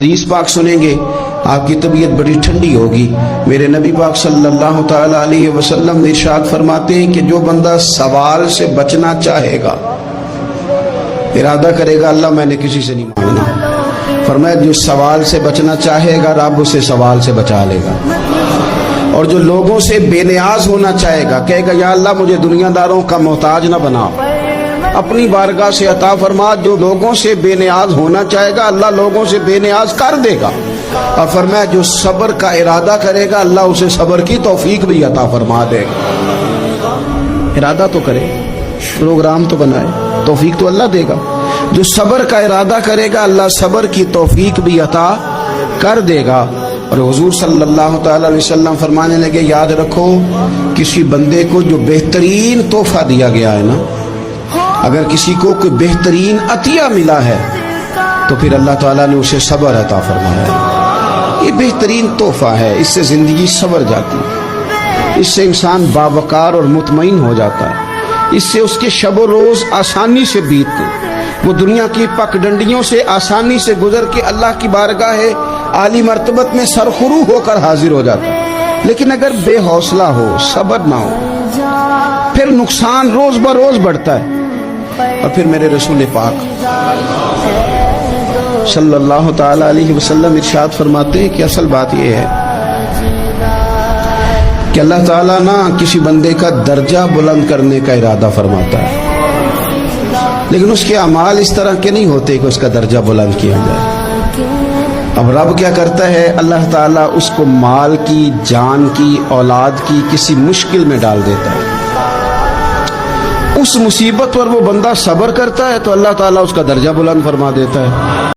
حدیث پاک سنیں گے آپ کی طبیعت بڑی ٹھنڈی ہوگی۔ میرے نبی پاک صلی اللہ تعالی علیہ وسلم ارشاد فرماتے ہیں کہ جو بندہ سوال سے بچنا چاہے گا، ارادہ کرے گا اللہ میں نے کسی سے نہیں مانگنا، فرمایا جو سوال سے بچنا چاہے گا رب اسے سوال سے بچا لے گا، اور جو لوگوں سے بے نیاز ہونا چاہے گا کہے گا یا اللہ مجھے دنیا داروں کا محتاج نہ بنا، اپنی بارگاہ سے عطا فرما۔ جو لوگوں سے بے نیاز ہونا چاہے گا اللہ لوگوں سے بے نیاز کر دے گا، اور فرمایا جو صبر کا ارادہ کرے گا اللہ اسے صبر کی توفیق بھی عطا فرما دے گا۔ ارادہ تو کرے، پروگرام تو بنائے، توفیق تو اللہ دے گا۔ جو صبر کا ارادہ کرے گا اللہ صبر کی توفیق بھی عطا کر دے گا۔ اور حضور صلی اللہ تعالی علیہ وسلم فرمانے لگے یاد رکھو کسی بندے کو جو بہترین تحفہ دیا گیا ہے نا، اگر کسی کو کوئی بہترین عطیہ ملا ہے تو پھر اللہ تعالیٰ نے اسے صبر عطا فرمایا ہے۔ یہ بہترین تحفہ ہے، اس سے زندگی سنور جاتی ہے، اس سے انسان باوقار اور مطمئن ہو جاتا ہے، اس سے اس کے شب و روز آسانی سے بیتتے، وہ دنیا کی پگڈنڈیوں سے آسانی سے گزر کے اللہ کی بارگاہ عالی مرتبت میں سرخرو ہو کر حاضر ہو جاتا ہے۔ لیکن اگر بے حوصلہ ہو، صبر نہ ہو، پھر نقصان روز بروز بڑھتا ہے۔ اور پھر میرے رسول پاک صلی اللہ تعالی علیہ وسلم ارشاد فرماتے ہیں کہ اصل بات یہ ہے کہ اللہ تعالیٰ نہ کسی بندے کا درجہ بلند کرنے کا ارادہ فرماتا ہے، لیکن اس کے اعمال اس طرح کے نہیں ہوتے کہ اس کا درجہ بلند کیا جائے۔ اب رب کیا کرتا ہے، اللہ تعالیٰ اس کو مال کی، جان کی، اولاد کی کسی مشکل میں ڈال دیتا ہے، اس مصیبت پر وہ بندہ صبر کرتا ہے تو اللہ تعالیٰ اس کا درجہ بلند فرما دیتا ہے۔